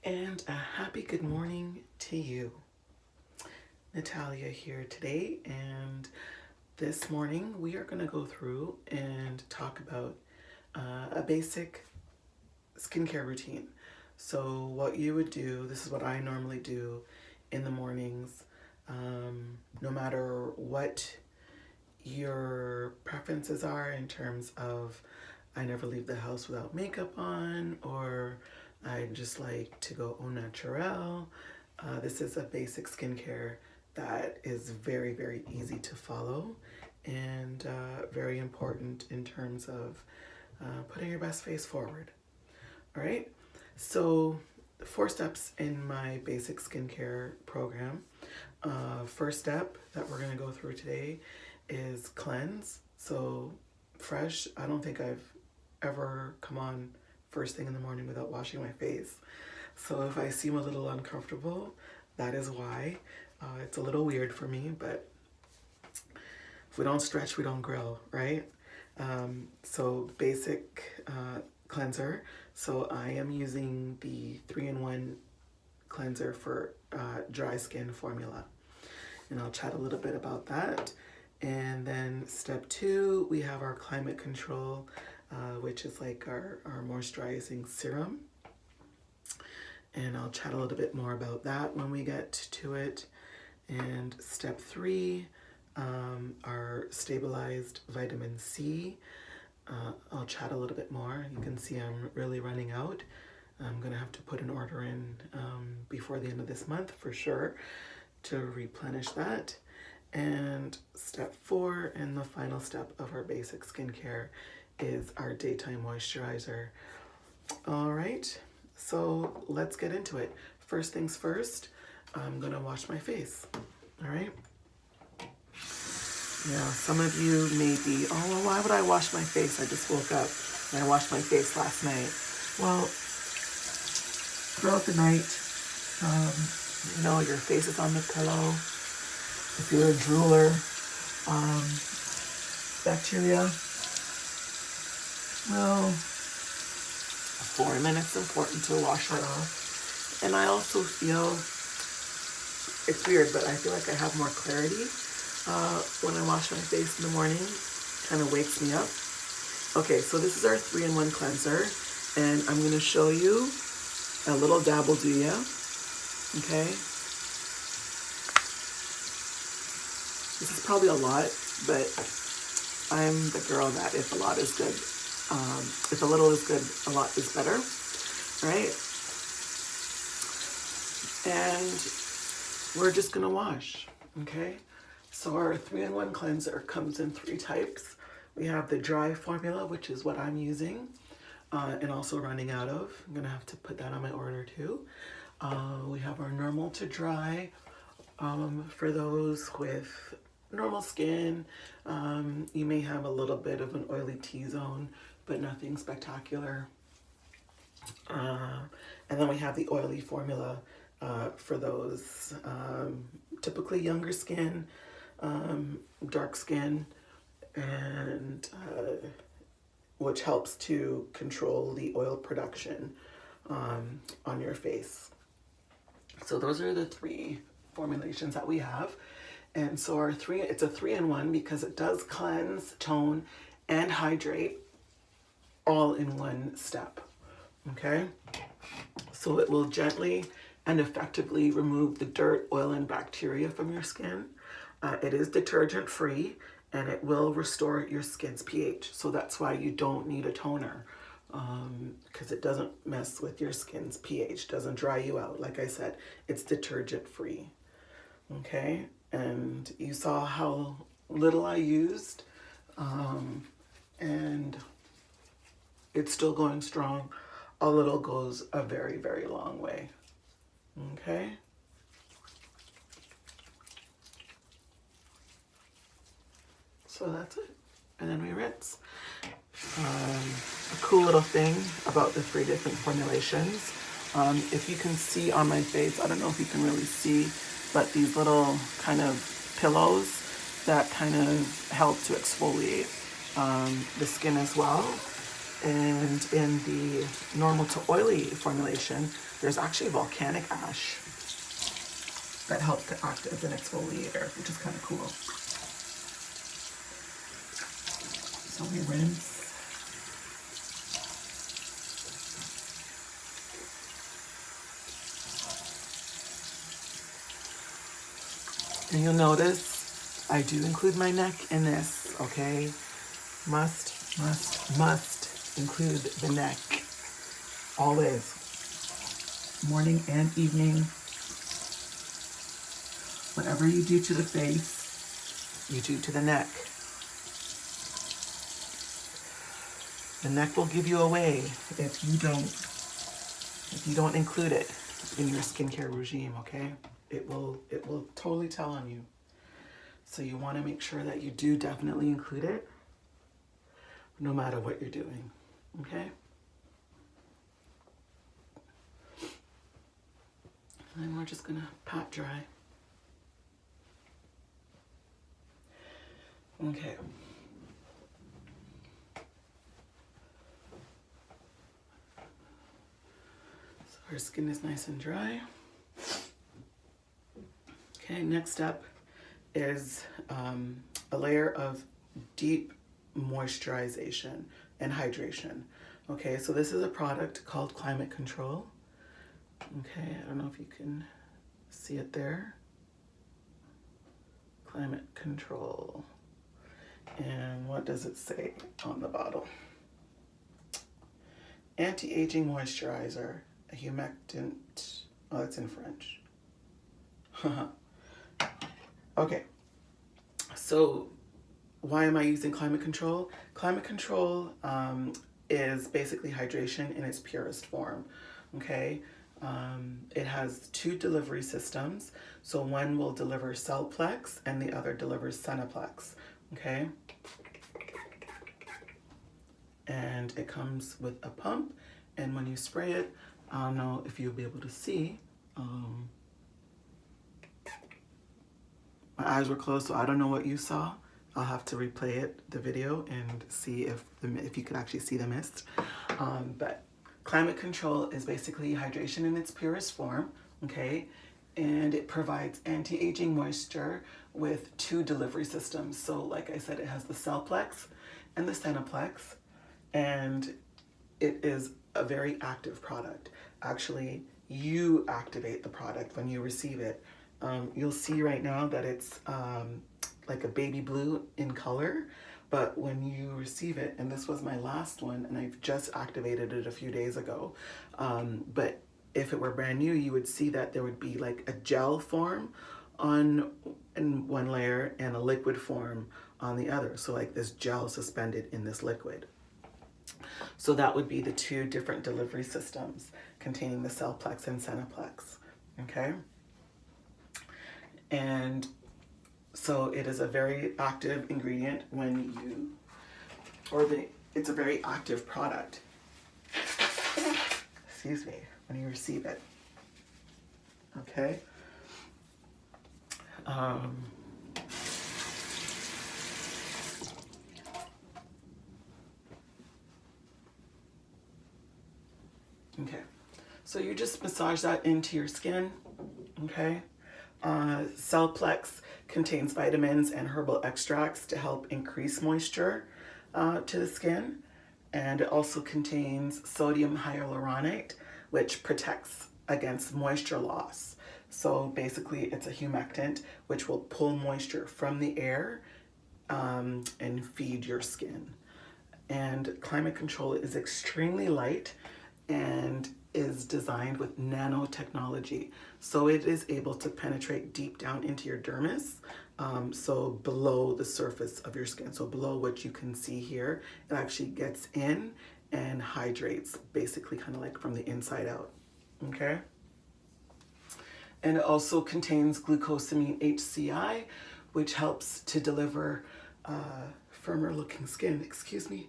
And a happy good morning to you. Natalia here today, and this morning we are going to go through and talk about a basic skincare routine. So, what you would do, this is what I normally do in the mornings, no matter what your preferences are in terms of I never leave the house without makeup on, or I just like to go au naturel. This is a basic skincare that is very, very easy to follow and very important in terms of putting your best face forward. All right, so 4 steps in my basic skincare program. First step that we're going to go through today is cleanse. So fresh, I don't think I've ever come on first thing in the morning without washing my face. So if I seem a little uncomfortable, that is why. It's a little weird for me, but if we don't stretch, we don't grow, right? So basic cleanser. So I am using the 3-in-1 cleanser for dry skin formula. And I'll chat a little bit about that. And then step 2, we have our climate control, which is like our moisturizing serum. And I'll chat a little bit more about that when we get to it. And step 3, our stabilized vitamin C. I'll chat a little bit more. You can see I'm really running out. I'm going to have to put an order in before the end of this month for sure to replenish that. And step 4, and the final step of our basic skincare, is our daytime moisturizer. All right, so let's get into it. First things first, I'm gonna wash my face. All right. Now, some of you may be, oh, well, why would I wash my face? I just woke up and I washed my face last night. Well, throughout the night, your face is on the pillow. If you're a drooler, bacteria, well, for a minute it's important to wash that off. And I also feel, it's weird, but I feel like I have more clarity when I wash my face in the morning. Kind of wakes me up. Okay, so this is our 3-in-1 cleanser, and I'm going to show you a little dab will do ya. Okay. This is probably a lot, but I'm the girl that if a lot is good, if a little is good, a lot is better, right? And we're just gonna wash, okay? So our 3-in-1 cleanser comes in 3 types. We have the dry formula, which is what I'm using, and also running out of. I'm gonna have to put that on my order too. We have our normal to dry, for those with normal skin. You may have a little bit of an oily T-zone, but nothing spectacular. And then we have the oily formula for those typically younger skin, dark skin, and which helps to control the oil production on your face. So those are the 3 formulations that we have. And so it's a 3-in-1 because it does cleanse, tone, and hydrate all in one step. Okay? So it will gently and effectively remove the dirt, oil, and bacteria from your skin. It is detergent free, and it will restore your skin's pH. So that's why you don't need a toner, because it doesn't mess with your skin's pH, doesn't dry you out. Like I said, it's detergent free. Okay? And you saw how little I used, and it's still going strong. A little goes a very, very long way. Okay? So that's it. And then we rinse. A cool little thing about the 3 different formulations. If you can see on my face, I don't know if you can really see, but these little kind of pillows that kind of help to exfoliate the skin as well. And in the normal to oily formulation, there's actually volcanic ash that helps to act as an exfoliator, which is kind of cool. So we rinse. And you'll notice I do include my neck in this, okay? Must include the neck. Always. Morning and evening. Whatever you do to the face, you do to the neck. The neck will give you away if you don't include it in your skincare regime, okay? It will totally tell on you. So you want to make sure that you do definitely include it no matter what you're doing, okay? And then we're just gonna pat dry. Okay. So our skin is nice and dry. Okay, next up is a layer of deep moisturization and hydration. Okay, so this is a product called Climate Control. Okay, I don't know if you can see it there. Climate Control. And what does it say on the bottle? Anti-aging moisturizer, a humectant. Oh, that's in French. Okay, so why am I using Climate Control? Climate Control is basically hydration in its purest form, okay? It has 2 delivery systems. So one will deliver Cellplex and the other delivers Senaplex, okay? And it comes with a pump, and when you spray it, I don't know if you'll be able to see. My eyes were closed, so I don't know what you saw. I'll have to replay the video, and see if you could actually see the mist. But Climate Control is basically hydration in its purest form, okay? And it provides anti-aging moisture with 2 delivery systems. So like I said, it has the Cellplex and the Senaplex, and it is a very active product. Actually, you activate the product when you receive it. You'll see right now that it's like a baby blue in color, but when you receive it, and this was my last one, and I've just activated it a few days ago, but if it were brand new, you would see that there would be like a gel form in one layer and a liquid form on the other. So like this gel suspended in this liquid. So that would be the 2 different delivery systems containing the Cellplex and Senaplex, okay? And so it is a very active ingredient it's a very active product, excuse me, when you receive it, okay? Okay, so you just massage that into your skin, okay? Cellplex contains vitamins and herbal extracts to help increase moisture to the skin. And it also contains sodium hyaluronate, which protects against moisture loss. So basically it's a humectant, which will pull moisture from the air and feed your skin. And Climate Control is extremely light and is designed with nanotechnology. So it is able to penetrate deep down into your dermis, so below the surface of your skin. So below what you can see here, it actually gets in and hydrates, basically kind of like from the inside out, okay? And it also contains glucosamine HCI, which helps to deliver firmer looking skin, excuse me.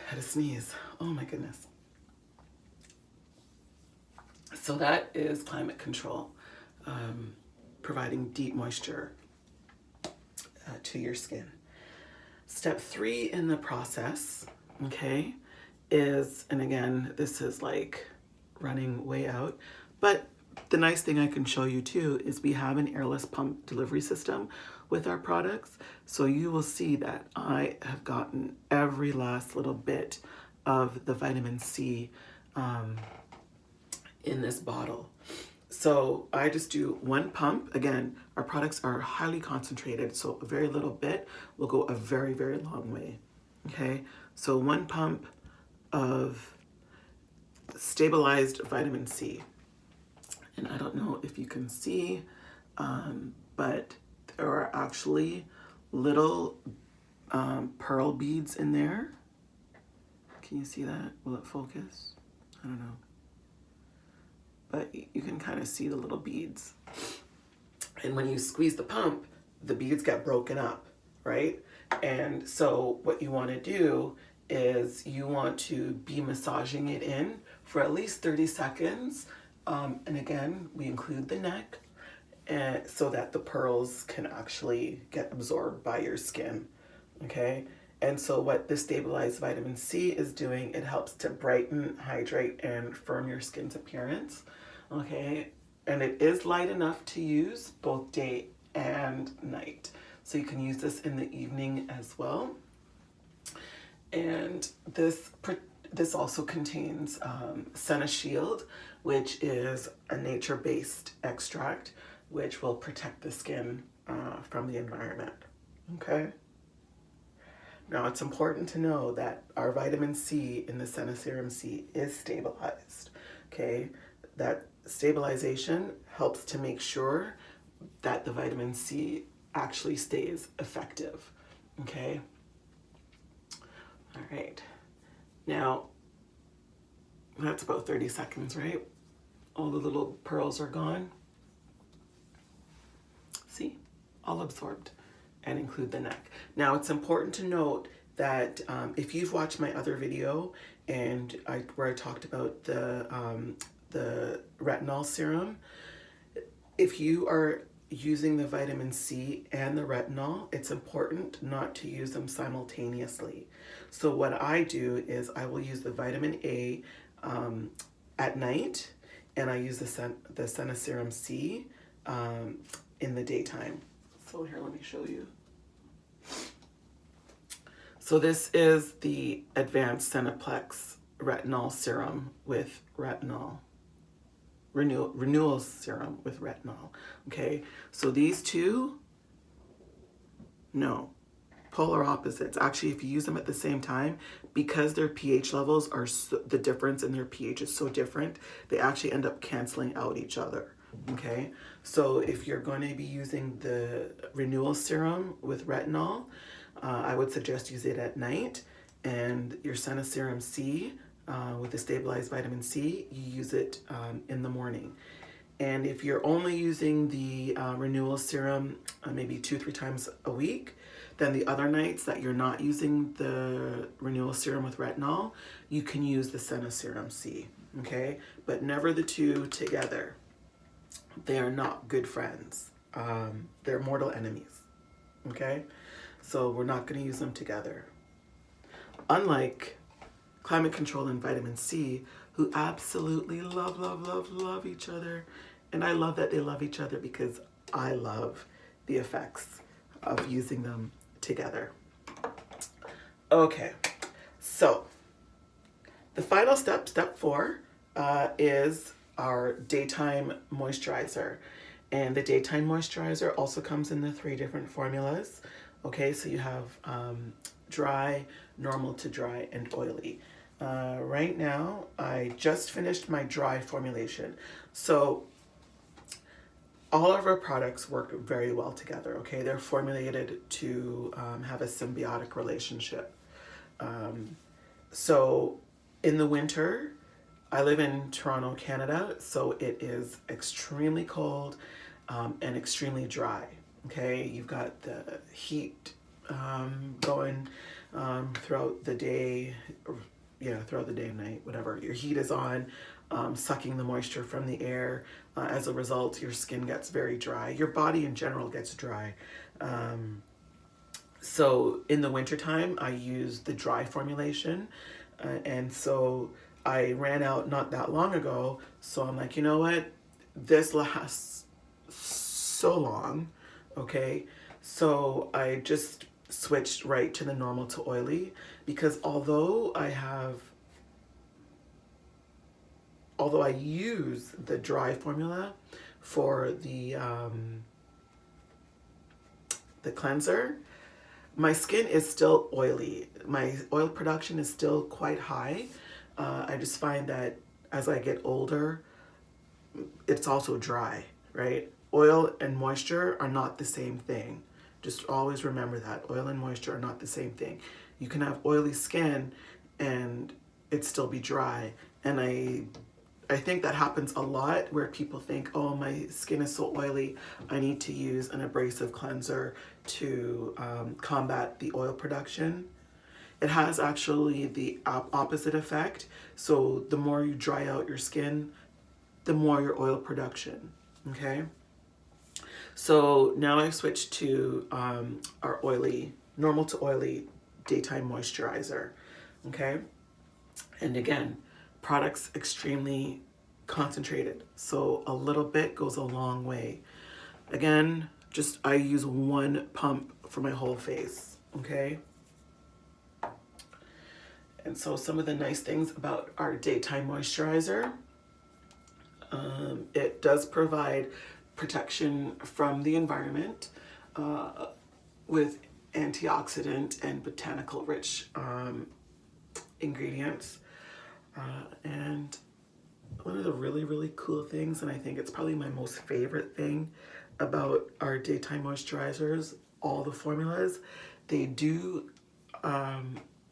Had a sneeze. Oh my goodness. So that is Climate Control, providing deep moisture to your skin. Step 3 in the process, okay, is, and again, this is like running way out, but the nice thing I can show you too is we have an airless pump delivery system with our products. So you will see that I have gotten every last little bit of the vitamin C in this bottle. So I just do one pump. Again, our products are highly concentrated, so a very little bit will go a very, very long way. Okay, so one pump of stabilized vitamin C. And I don't know if you can see, but there are actually little pearl beads in there. Can you see that? Will it focus? I don't know. But you can kind of see the little beads. And when you squeeze the pump, the beads get broken up, right? And so what you want to do is you want to be massaging it in for at least 30 seconds. And again, we include the neck so that the pearls can actually get absorbed by your skin, okay? And so what the stabilized vitamin C is doing, it helps to brighten, hydrate, and firm your skin's appearance, okay? And it is light enough to use both day and night. So you can use this in the evening as well. And this also contains Senna Shield, which is a nature-based extract, which will protect the skin from the environment, okay? Now, it's important to know that our vitamin C in the Senna Serum C is stabilized, okay? That stabilization helps to make sure that the vitamin C actually stays effective, okay? All right. Now, that's about 30 seconds, right? All the little pearls are gone. See? All absorbed. And include the neck. Now, it's important to note that if you've watched my other video where I talked about the retinol serum, if you are using the vitamin C and the retinol, it's important not to use them simultaneously. So what I do is I will use the vitamin A at night, and I use the Senna Serum C in the daytime. So here, let me show you. So this is the Advanced Senaplex Retinol Serum with retinol. Renewal serum with retinol. Okay, so these two, no, polar opposites. Actually, if you use them at the same time, because their pH levels are the difference in their pH is so different, they actually end up canceling out each other. Okay, so if you're going to be using the renewal serum with retinol, I would suggest use it at night, and your Senna Serum C with the stabilized vitamin C, you use it in the morning. And if you're only using the renewal serum maybe 2-3 times a week, then the other nights that you're not using the renewal serum with retinol, you can use the Senna Serum C, okay? But never the two together. They are not good friends. They're mortal enemies, okay? So we're not going to use them together. Unlike Climate Control and Vitamin C, who absolutely love each other. And I love that they love each other because I love the effects of using them together. Okay, so the final step, step 4, is our daytime moisturizer. And the daytime moisturizer also comes in the 3 different formulas. Okay, so you have dry, normal to dry, and oily. Right now, I just finished my dry formulation. So all of our products work very well together, okay? They're formulated to have a symbiotic relationship. So in the winter, I live in Toronto, Canada, so it is extremely cold and extremely dry, okay? You've got the heat going throughout the day, throughout the day and night, whatever. Your heat is on, sucking the moisture from the air. As a result, your skin gets very dry. Your body in general gets dry. So in the wintertime, I use the dry formulation. And so I ran out not that long ago. So I'm like, you know what? This lasts so long. Okay. So I just switched right to the normal to oily because although I use the dry formula for the cleanser, my skin is still oily. My oil production is still quite high. I just find that as I get older, it's also dry, right? Oil and moisture are not the same thing. Just always remember that. Oil and moisture are not the same thing. You can have oily skin and it still be dry. And I think that happens a lot where people think, oh, my skin is so oily, I need to use an abrasive cleanser to combat the oil production. It has actually the opposite effect. So the more you dry out your skin, the more your oil production, okay? So now I've switched to our normal to oily daytime moisturizer, okay? And again, product's extremely concentrated, so a little bit goes a long way. Again, just I use one pump for my whole face, okay? And so some of the nice things about our daytime moisturizer, it does provide protection from the environment with antioxidant and botanical rich ingredients. And one of the really, really cool things, and I think it's probably my most favorite thing about our daytime moisturizers, all the formulas, they do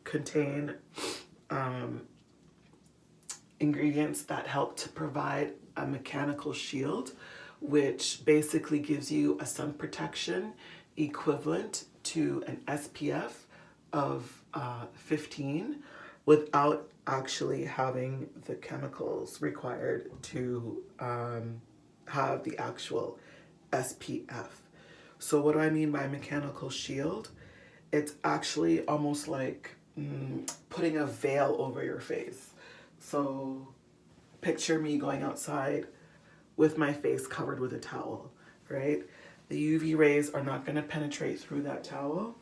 contain ingredients that help to provide a mechanical shield, which basically gives you a sun protection equivalent to an SPF of 15 without actually having the chemicals required to have the actual SPF. So what do I mean by mechanical shield? It's actually almost like putting a veil over your face. So picture me going outside with my face covered with a towel, right? The UV rays are not going to penetrate through that towel.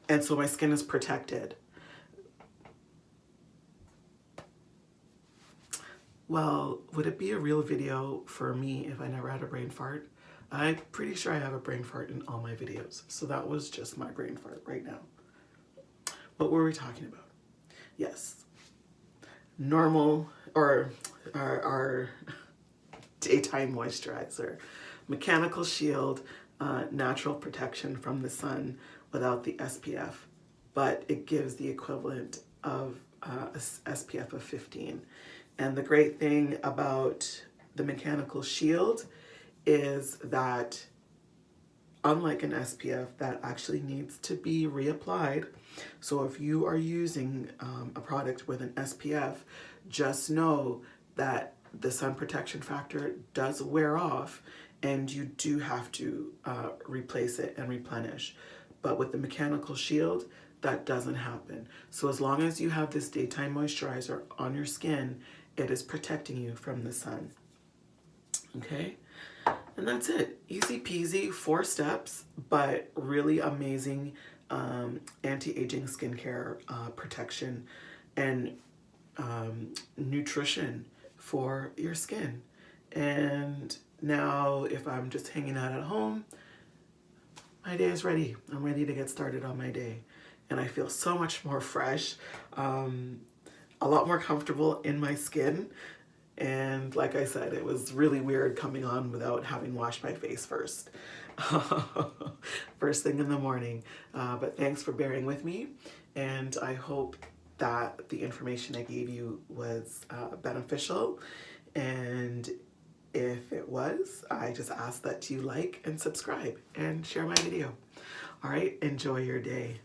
And so my skin is protected. Well, would it be a real video for me if I never had a brain fart? I'm pretty sure I have a brain fart in all my videos. So that was just my brain fart right now. What were we talking about? Yes. Normal, or our daytime moisturizer. Mechanical shield, natural protection from the sun without the SPF, but it gives the equivalent of a SPF of 15. And the great thing about the mechanical shield is that unlike an SPF that actually needs to be reapplied, so if you are using a product with an SPF, just know that the sun protection factor does wear off and you do have to replace it and replenish. But with the mechanical shield, that doesn't happen. So as long as you have this daytime moisturizer on your skin, it is protecting you from the sun. Okay? And that's it. Easy peasy, 4 steps, but really amazing anti-aging skincare protection and nutrition for your skin. And now if I'm just hanging out at home, my day is ready. I'm ready to get started on my day. And I feel so much more fresh, a lot more comfortable in my skin. And like I said, it was really weird coming on without having washed my face first. First thing in the morning. But thanks for bearing with me. And I hope that the information I gave you was beneficial. And if it was, I just ask that you like and subscribe and share my video. All right, enjoy your day.